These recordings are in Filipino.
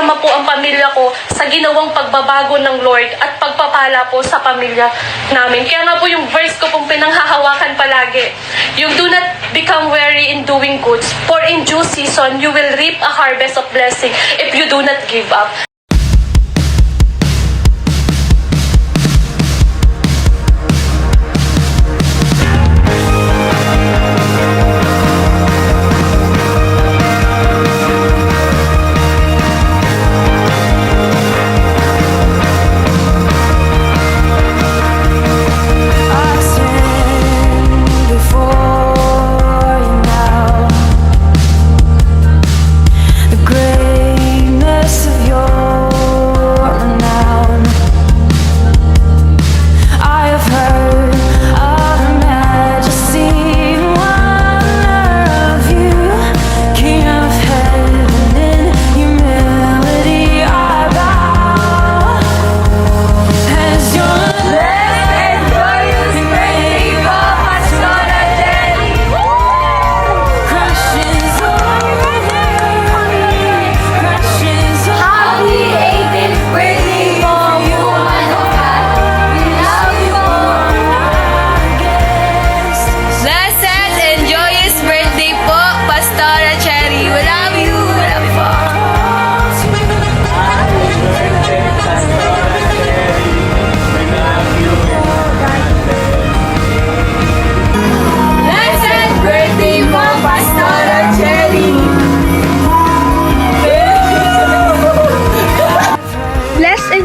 kasama po ang pamilya ko sa ginawang pagbabago ng Lord at pagpapala po sa pamilya namin. Kaya nga po yung verse ko pong pinanghahawakan palagi, yung do not become weary in doing good, for in due season you will reap a harvest of blessing if you do not give up.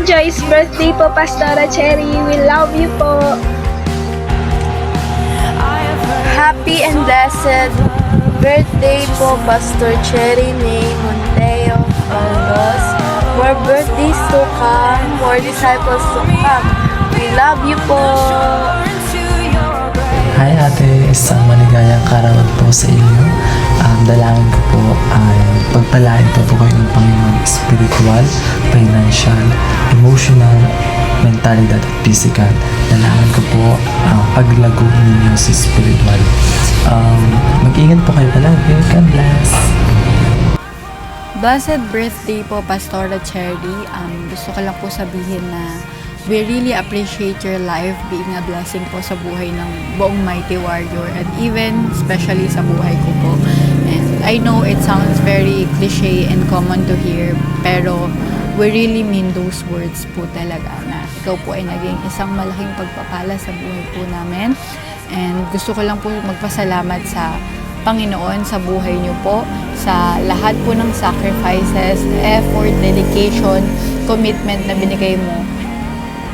Joy's birthday po, Pastora Cherry. We love you po. Happy and blessed birthday po, Pastor Cherry May Monteo Aldos. More birthdays to come, more disciples to come. We love you po. Hi ate, isang maligayang kaarawan po sa inyo. Dalangin ko po ay pagpalain po kayo ng Panginoon spiritual, financial, emotional, mentalidad at physical. Dalangin ko po ang paglago ninyo sa spiritual. Mag-ingat po kayo palagi. God bless! Blessed birthday po, Pastora Cherry. Gusto ko lang po sabihin na we really appreciate your life being a blessing po sa buhay ng buong Mighty Warrior and even especially sa buhay ko po. And I know it sounds very cliche and common to hear, pero we really mean those words po talaga na ikaw po ay naging isang malaking pagpapala sa buhay po namin. And gusto ko lang po magpasalamat sa Panginoon sa buhay niyo po, sa lahat po ng sacrifices, effort, dedication, commitment na binigay mo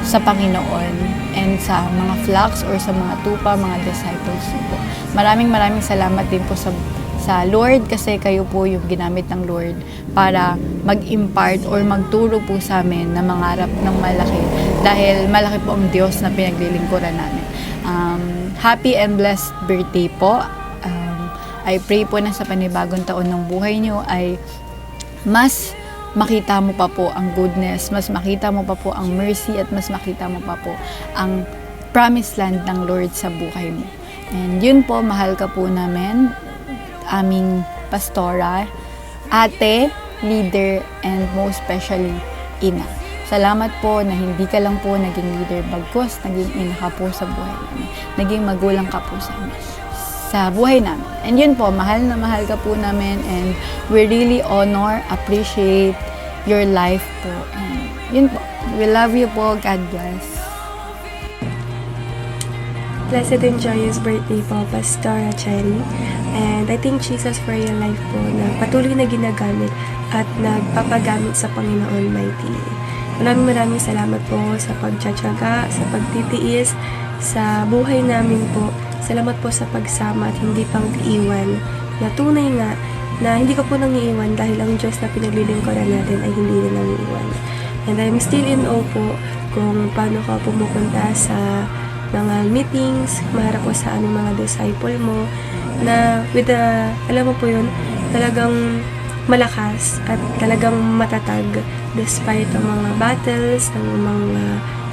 sa Panginoon and sa mga flocks or sa mga tupa, mga disciples niyo po. Maraming salamat din po sa Lord kasi kayo po yung ginamit ng Lord para mag-impart or magturo po sa amin na mangarap ng malaki dahil malaki po ang Diyos na pinaglilingkuran namin. Happy and blessed birthday po. I pray po na sa panibagong taon ng buhay nyo ay mas makita mo pa po ang goodness, mas makita mo pa po ang mercy at mas makita mo pa po ang promised land ng Lord sa buhay mo. And yun po, mahal ka po namin, aming pastora, ate, leader, and most especially, ina. Salamat po na hindi ka lang po naging leader, bagkus naging ina ka po sa buhay namin. Naging magulang ka po sa buhay namin. And yun po, mahal na mahal ka po namin and we really honor, appreciate your life po. And yun po, we love you po. God bless. Blessed and joyous birthday po, Pastora Cherry. And I thank Jesus for your life po na patuloy na ginagamit at nagpapagamit sa Panginoon mightily. Maraming salamat po sa pagtsatsaga, sa pagtitiis, sa buhay namin po. Salamat po sa pagsama at hindi pang iiwan. Na tunay nga na hindi ko po nang iiwan dahil ang Diyos na pinaglilingkuran natin ay hindi rin nang iiwan. And I'm still in awe po kung paano ka pumupunta sa mga meetings, maharap ko sa anong mga disciple mo, na with the, alam mo po yun, talagang malakas at talagang matatag despite ang mga battles, ang mga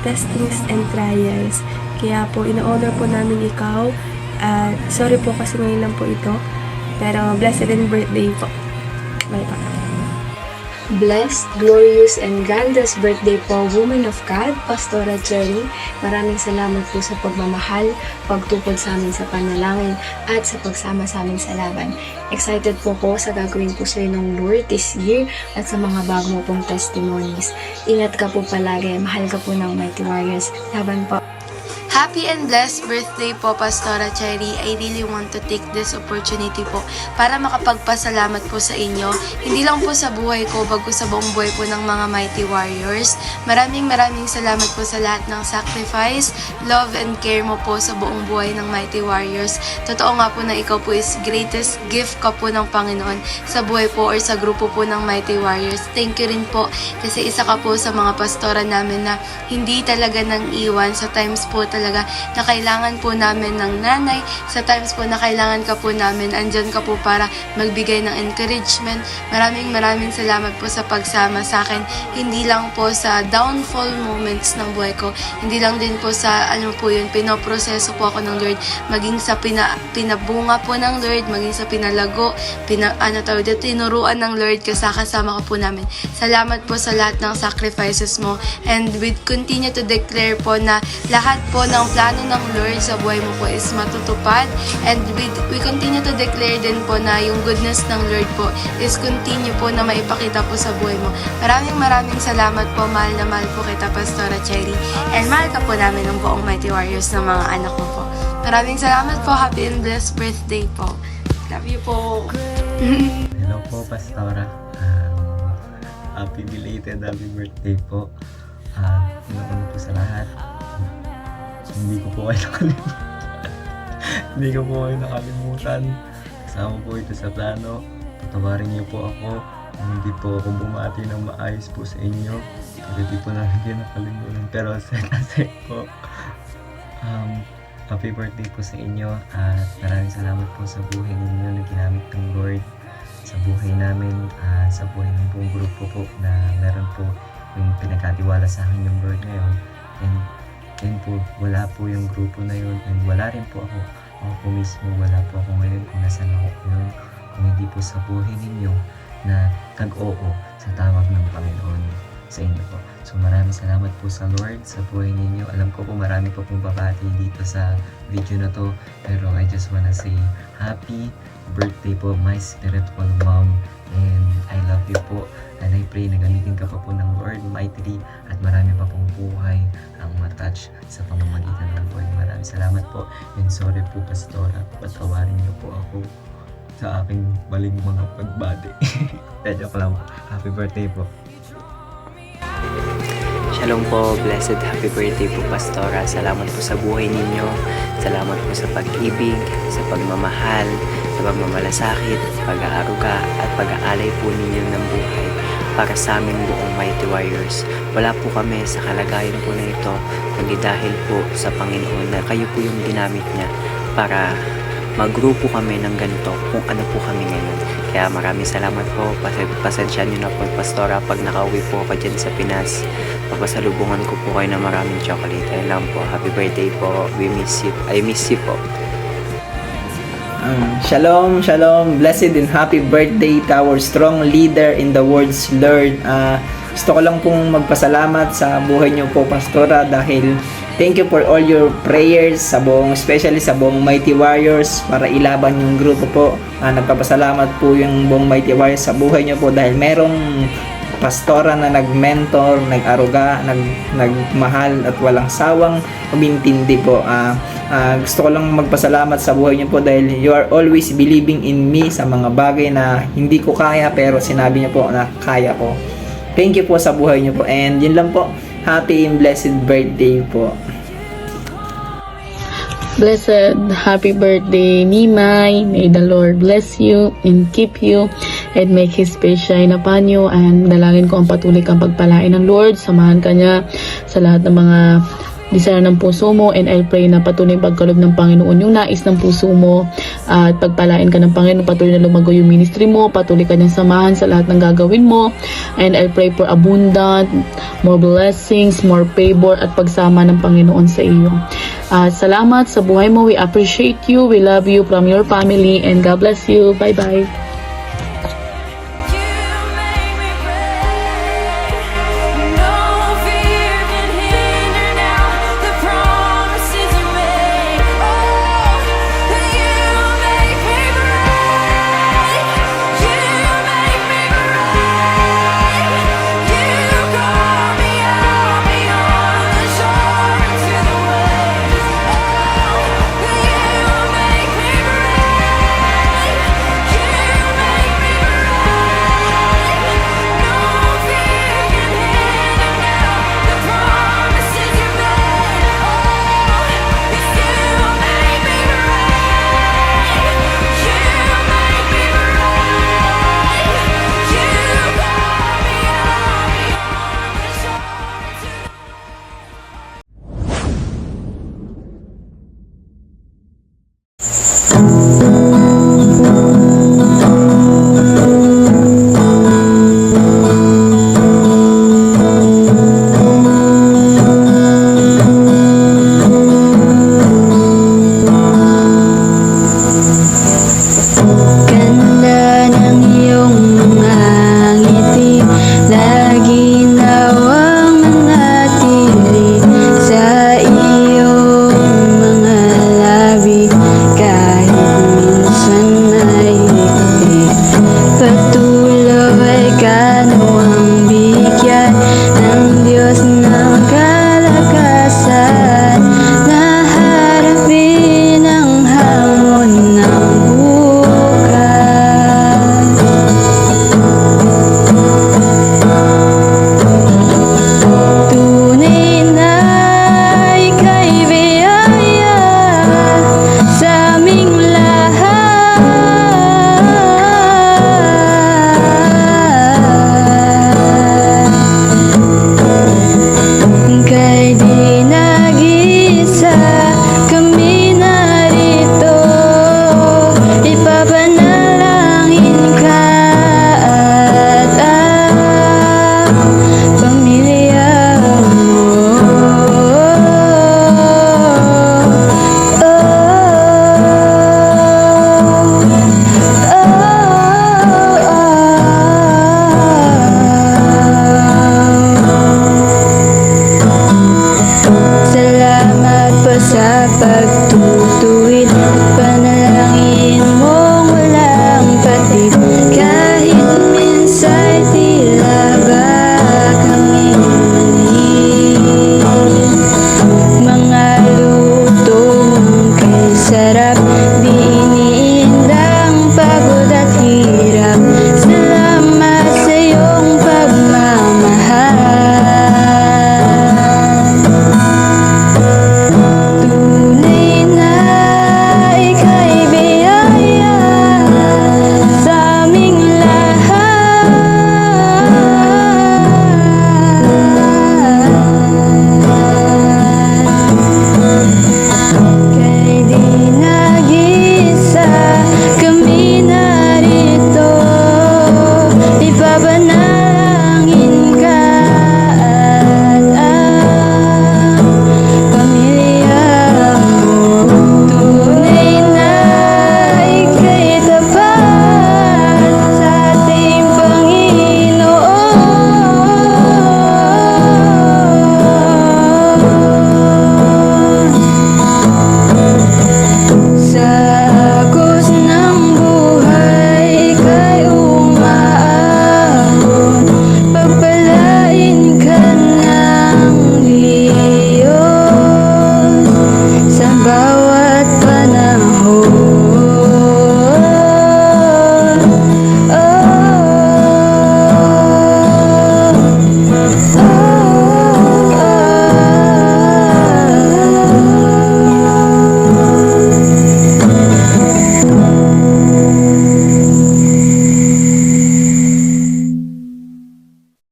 testings and trials. Kaya po, ina-honor po namin ikaw at sorry po kasi ngayon lang po ito, pero blessed and birthday po. Bye po. blessed, glorious, and grandest birthday po, Woman of God, Pastora Cherry. Maraming salamat po sa pagmamahal, pagtupod sa amin sa panalangin, at sa pagsama sa amin sa laban. Excited po ko sa gagawin po sa ng Lord this year at sa mga bago mo pong testimonies. Ingat ka po palagi, mahal ka po ng Mighty Warriors. Laban po. Happy and blessed birthday po, Pastora Cherry. I really want to take this opportunity po para makapagpasalamat po sa inyo. Hindi lang po sa buhay ko, bago sa buong buhay po ng mga Mighty Warriors. Maraming salamat po sa lahat ng sacrifice, love, and care mo po sa buong buhay ng Mighty Warriors. Totoo nga po na ikaw po is greatest gift ka po ng Panginoon sa buhay po or sa grupo po ng Mighty Warriors. Thank you rin po kasi isa ka po sa mga pastora namin na hindi talaga nang iwan sa times po talaga na kailangan po namin ng nanay, sa times po na kailangan ka po namin, andyan ka po para magbigay ng encouragement. Maraming salamat po sa pagsama sa akin, hindi lang po sa downfall moments ng buhay ko, hindi lang din po sa pinoproseso po ako ng Lord, maging sa pinabunga po ng Lord, maging sa pinalago, tinuruan ng Lord, kasama ka po namin. Salamat po sa lahat ng sacrifices mo, and we continue to declare po na lahat po ng plano ng Lord sa buhay mo po is matutupad, and we continue to declare din po na yung goodness ng Lord po is continue po na maipakita po sa buhay mo. Maraming salamat po, mahal na mahal po kita, Pastora Cherry, and mahal ka po namin ng buong Mighty Warriors ng mga anak mo po. Maraming salamat po, happy and blessed birthday po. Love you po. Hello po, Pastora. Happy belated happy birthday po. Una po sa lahat, hindi ko po kayo nakalimutan. Hindi ko po kayo nakalimutan. Kasama po ito sa plano. Patawarin niyo po ako. Hindi po ako bumati ng maayos po sa inyo. Pero di po namin kayo nakalimutan. Pero kasi po, happy birthday po sa inyo. At maraming salamat po sa buhay ninyo na ginamit ng Lord sa buhay namin, sa buhay ng buong grupo po na meron po yung pinagkatiwala sa akin yung Lord ngayon. And yun po, wala po yung grupo na yun, and wala rin po ako. Ako po mismo, wala po ako ngayon kung nasan ako yun. Kung hindi po sa buhay ninyo na tag-oo sa tawag ng Panginoon sa inyo po. So maraming salamat po sa Lord sa buhay ninyo. Alam ko po marami po pong babati dito sa video na to, pero I just wanna say happy birthday po, my spiritual mom, and I love you po, and I pray na gamitin ka pa po ng Lord mightily at marami pa pong buhay ang matouch sa pamamagitan ng Lord. Maraming salamat po, and sorry po, Pastora, patawarin niyo po ako sa aking maling mga pagbati. Joke lang po. Happy birthday po. Shalom po, blessed happy birthday po, Pastora. Salamat po sa buhay ninyo. Salamat po sa pag-ibig, sa pagmamahal, sa pagmamalasakit, pag-aaruga at pag-aalay po ninyo ng buhay para sa aming buong Mighty Warriors. Wala po kami sa kalagayan po na ito, kundi dahil po sa Panginoon na kayo po yung ginamit niya para magrupo kami ng ganito kung ano po kami ngayon. Kaya maraming salamat po. Pasensya nyo na po, Pastora, pag nakauwi po ako dyan sa Pinas. Papasalubungan ko po kayo ng maraming chocolate. Ayun lang po. Happy birthday po. We miss you. I miss you po. Shalom, shalom, blessed and happy birthday to our strong leader in the world's Lord. Gusto ko lang pong magpasalamat sa buhay niyo po, Pastora, dahil thank you for all your prayers especially sa buong Mighty Warriors para ilaban yung grupo po. Nagpapasalamat po yung buong Mighty Warriors sa buhay niyo po dahil merong pastora na nag-mentor, nag-aruga, nagmahal at walang sawang umintindi po. Gusto ko lang magpasalamat sa buhay niyo po dahil you are always believing in me sa mga bagay na hindi ko kaya pero sinabi niyo po na kaya ko. Thank you po sa buhay niyo po, and yun lang po. Happy and blessed birthday po. Blessed happy birthday, Nimay. May the Lord bless you and keep you and make His face shine upon you. And dalangin ko ang patuloy kang pagpalain ng Lord. Samahan ka niya sa lahat ng mga desire ng puso mo, and I pray na patuloy pagkaloob ng Panginoon yung nais ng puso mo, at pagpalain ka ng Panginoon, patuloy na lumago yung ministry mo, patuloy ka niyang samahan sa lahat ng gagawin mo, and I pray for abundant, more blessings, more favor at pagsama ng Panginoon sa iyo. Salamat sa buhay mo, we appreciate you, we love you from your family, and God bless you. Bye bye.